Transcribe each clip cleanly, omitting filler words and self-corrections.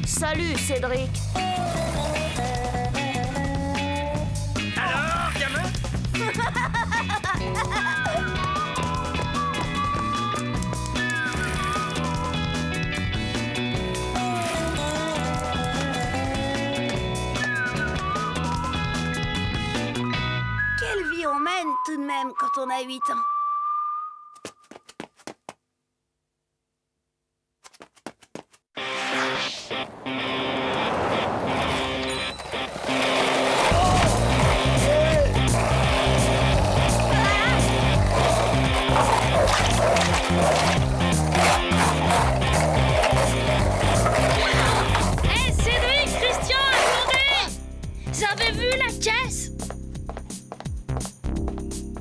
Salut, Cédric. Alors, gamin? Quelle vie on mène tout de même quand on a 8 ans. Hé, Cédric, Christian, attendez! J'avais vu la caisse!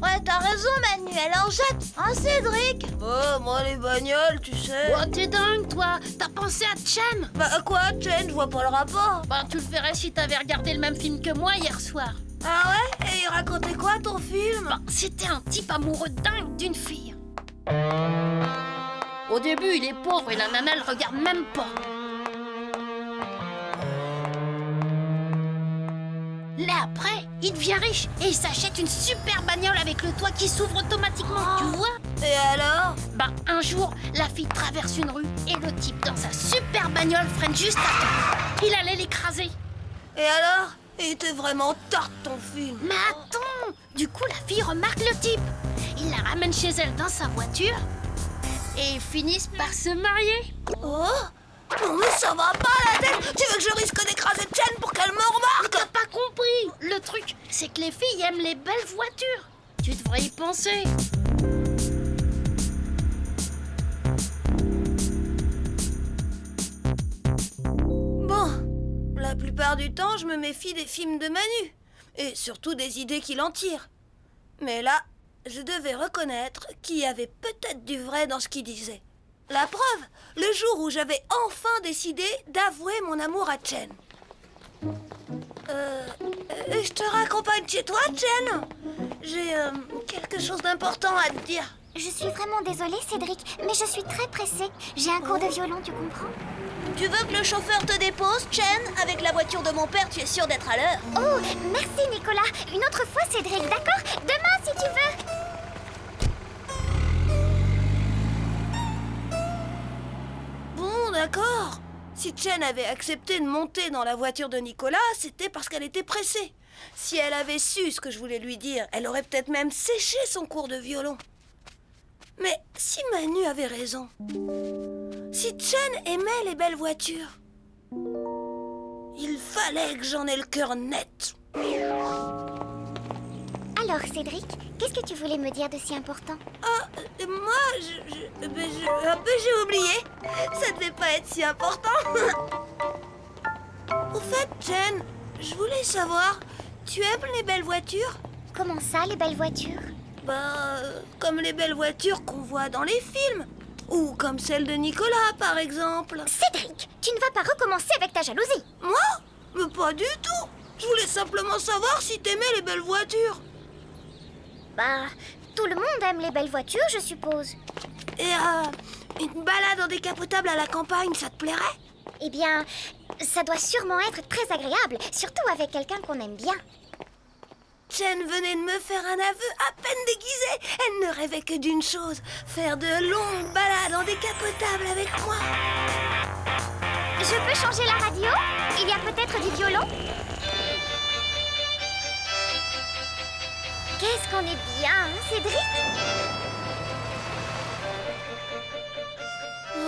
Ouais, t'as raison, Manu, elle en jette, hein, Cédric? Oh, moi, les bagnoles, tu sais. Oh, t'es dingue, toi! T'as pensé à Chen? Bah, quoi, Chen? Je vois pas le rapport. Bah, tu le verrais si t'avais regardé le même film que moi hier soir. Ah ouais? Et il racontait quoi, ton film? Bah, c'était un type amoureux dingue d'une fille. Au début, il est pauvre et la nana le regarde même pas. Mais après, il devient riche et il s'achète une super bagnole avec le toit qui s'ouvre automatiquement, tu vois? Et alors? Bah, un jour, la fille traverse une rue et le type dans sa super bagnole freine juste à temps. Il allait l'écraser. Et alors? Il était vraiment tarte, ton film. Mais attends! Du coup, la fille remarque le type. Il la ramène chez elle dans sa voiture et ils finissent par se marier. Oh? Non, mais ça va pas, la tête! Tu veux que je risque d'écraser Chen pour qu'elle me remarque? T'as pas compris! Le truc, c'est que les filles aiment les belles voitures. Tu devrais y penser. Bon, la plupart du temps, je me méfie des films de Manu. Et surtout des idées qu'il en tire. Mais là, je devais reconnaître qu'il y avait peut-être du vrai dans ce qu'il disait. La preuve, le jour où j'avais enfin décidé d'avouer mon amour à Chen. Je te raccompagne chez toi, Chen? J'ai quelque chose d'important à te dire. Je suis vraiment désolée, Cédric, mais je suis très pressée. J'ai un cours de violon, tu comprends? Tu veux que le chauffeur te dépose, Chen? Avec la voiture de mon père, tu es sûr d'être à l'heure. Oh, merci, Nicolas. Une autre fois, Cédric, d'accord? Demain, si tu veux. Bon, d'accord. Si Chen avait accepté de monter dans la voiture de Nicolas, c'était parce qu'elle était pressée. Si elle avait su ce que je voulais lui dire, elle aurait peut-être même séché son cours de violon. Mais si Manu avait raison, si Chen aimait les belles voitures, il fallait que j'en ai le cœur net. Alors, Cédric, qu'est-ce que tu voulais me dire de si important? Ah, moi, j'ai oublié. Ça devait pas être si important. Au fait, Chen, je voulais savoir, tu aimes les belles voitures? Comment ça, les belles voitures? Comme les belles voitures qu'on voit dans les films. Ou comme celle de Nicolas, par exemple. Cédric, tu ne vas pas recommencer avec ta jalousie. Moi? Mais pas du tout. Je voulais simplement savoir si t'aimais les belles voitures. Bah, tout le monde aime les belles voitures, je suppose. Et une balade en décapotable à la campagne, ça te plairait? Eh bien, ça doit sûrement être très agréable, surtout avec quelqu'un qu'on aime bien. Chen venait de me faire un aveu à peine déguisé. Elle ne rêvait que d'une chose, faire de longues balades en décapotable avec moi. Je peux changer la radio? Il y a peut-être du violon? Qu'est-ce qu'on est bien, hein, Cédric?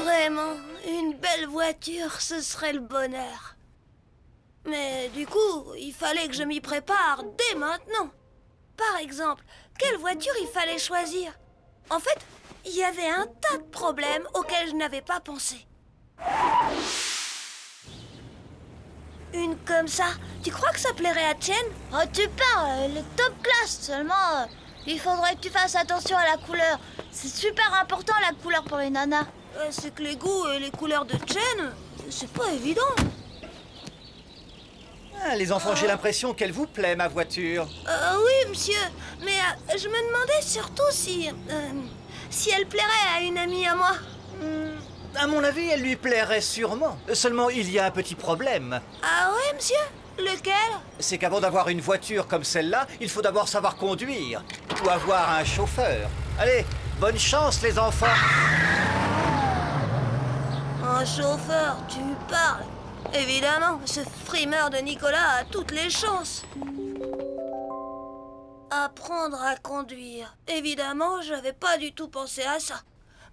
Vraiment, une belle voiture, ce serait le bonheur. Mais du coup, il fallait que je m'y prépare dès maintenant. Par exemple, quelle voiture il fallait choisir? En fait, il y avait un tas de problèmes auxquels je n'avais pas pensé. Une comme ça, tu crois que ça plairait à Chen? Oh, tu parles, elle est top classe. Seulement, il faudrait que tu fasses attention à la couleur. C'est super important, la couleur pour les nanas. C'est que les goûts et les couleurs de Chen, c'est pas évident. Ah, les enfants, j'ai l'impression qu'elle vous plaît, ma voiture. Oui, monsieur. Mais je me demandais surtout si elle plairait à une amie à moi. À mon avis, elle lui plairait sûrement. Seulement, il y a un petit problème. Ah ouais, monsieur? Lequel? C'est qu'avant d'avoir une voiture comme celle-là, il faut d'abord savoir conduire. Ou avoir un chauffeur. Allez, bonne chance les enfants. Un chauffeur, tu parles? Évidemment, ce frimeur de Nicolas a toutes les chances. Apprendre à conduire. Évidemment, je n'avais pas du tout pensé à ça.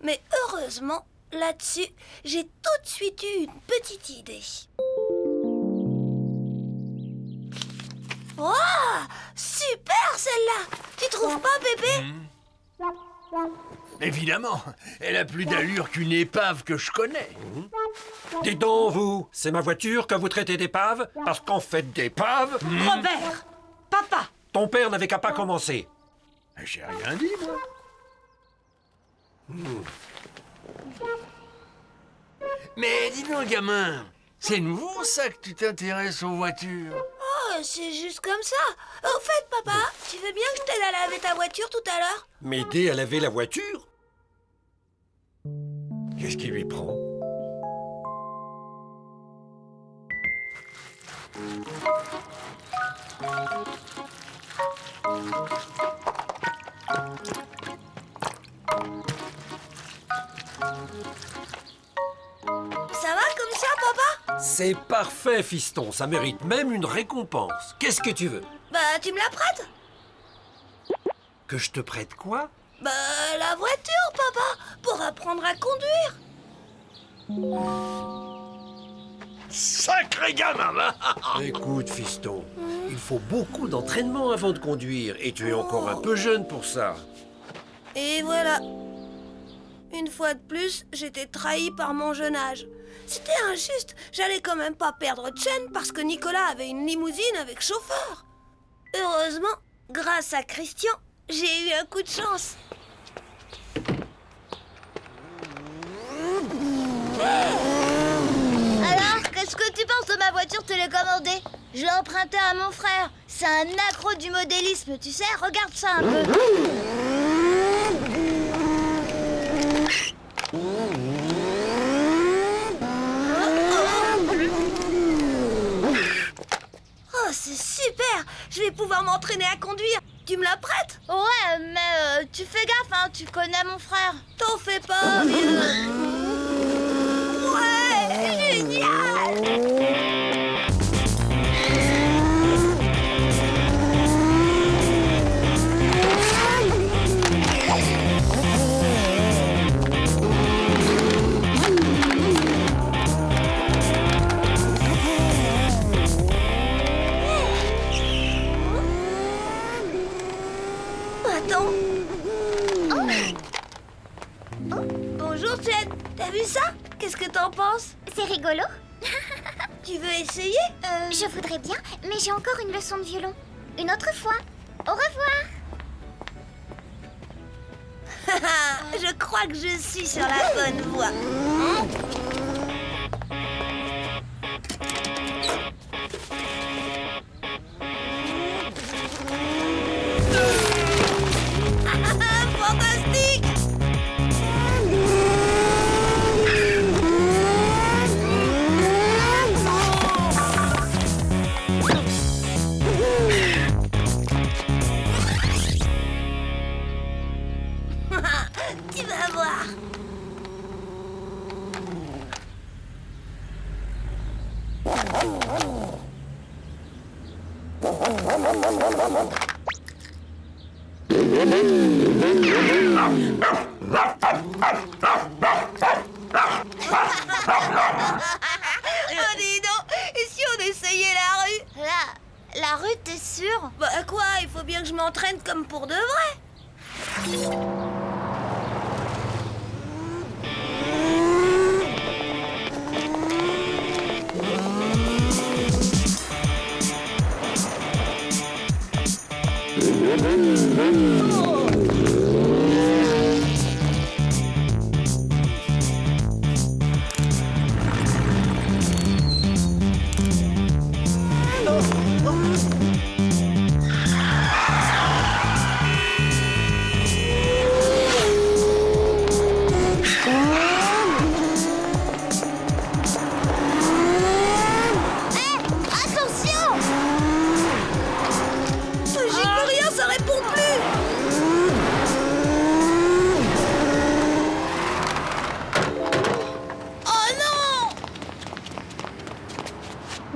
Mais heureusement, là-dessus, j'ai tout de suite eu une petite idée. Waouh! Super celle-là! Tu trouves pas, Pépé? Évidemment, elle a plus d'allure qu'une épave que je connais. Dites donc, vous, c'est ma voiture que vous traitez d'épave? Parce qu'en fait d'épave, Robert! Papa! ton père n'avait qu'à pas commencer. J'ai rien dit, moi. Mais dis donc, gamin, c'est nouveau ça que tu t'intéresses aux voitures? Oh, c'est juste comme ça. Au fait, papa, tu veux bien que je t'aide à laver ta voiture tout à l'heure? M'aider à laver la voiture? Qu'est-ce qui lui prend? Ça va comme ça, papa? C'est parfait, fiston. Ça mérite même une récompense. Qu'est-ce que tu veux? Bah, tu me la prêtes? Que je te prête quoi? Bah, la voiture, papa, pour apprendre à conduire. Sacré gamin, va! Écoute, fiston, il faut beaucoup d'entraînement avant de conduire. Et tu es encore un peu jeune pour ça. Et voilà. Une fois de plus, j'étais trahi par mon jeune âge. C'était injuste. J'allais quand même pas perdre Chen parce que Nicolas avait une limousine avec chauffeur. Heureusement, grâce à Christian, j'ai eu un coup de chance. Alors, qu'est-ce que tu penses de ma voiture télécommandée? Je l'ai empruntée à mon frère. C'est un accro du modélisme, tu sais. Regarde ça un peu. Oh, c'est super! Je vais pouvoir m'entraîner à conduire. Tu me la prêtes? Ouais, mais tu fais gaffe, hein. Tu connais mon frère. T'en fais pas, vieux. Ouais, génial! Attends. Bonjour, Chen. T'as vu ça? Qu'est-ce que t'en penses? C'est rigolo. Tu veux essayer? Je voudrais bien, mais j'ai encore une leçon de violon. Une autre fois. Au revoir. Je crois que je suis sur la bonne voie. Fantastique! Tu vas voir. Oh, dis donc, et si on essayait la rue? La rue, t'es sûr? Bah quoi, il faut bien que je m'entraîne comme pour de vrai.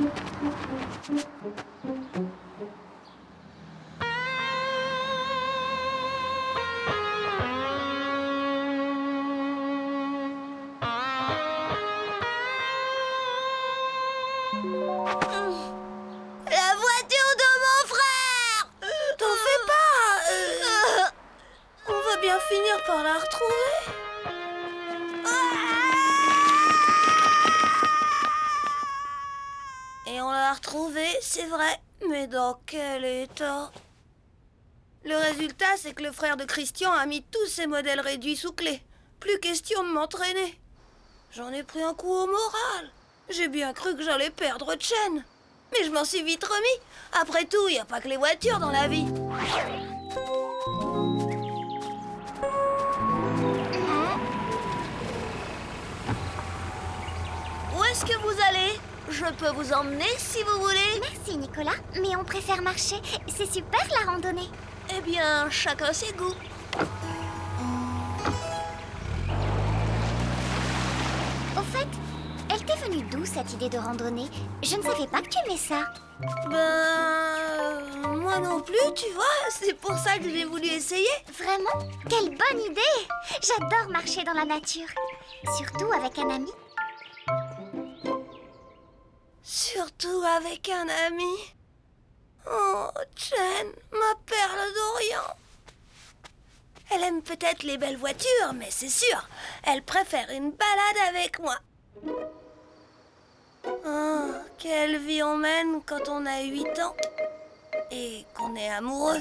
La voiture de mon frère! T'en fais pas. On va bien finir par la retrouver. Et on l'a retrouvée, c'est vrai. Mais dans quel état? Le résultat, c'est que le frère de Christian a mis tous ses modèles réduits sous clé. Plus question de m'entraîner. J'en ai pris un coup au moral. J'ai bien cru que j'allais perdre Chen. Mais je m'en suis vite remis. Après tout, il n'y a pas que les voitures dans la vie. Où est-ce que vous allez? Je peux vous emmener si vous voulez. Merci Nicolas, mais on préfère marcher. C'est super la randonnée. Eh bien, chacun ses goûts. Au fait, elle t'est venue d'où cette idée de randonnée? Je ne savais pas que tu aimais ça. Moi non plus, tu vois. C'est pour ça que j'ai voulu essayer. Vraiment? Quelle bonne idée! J'adore marcher dans la nature. Surtout avec un ami. Surtout avec un ami. Oh, Chen, ma perle d'Orient. Elle aime peut-être les belles voitures, mais c'est sûr, elle préfère une balade avec moi. Oh, quelle vie on mène quand on a 8 ans et qu'on est amoureux.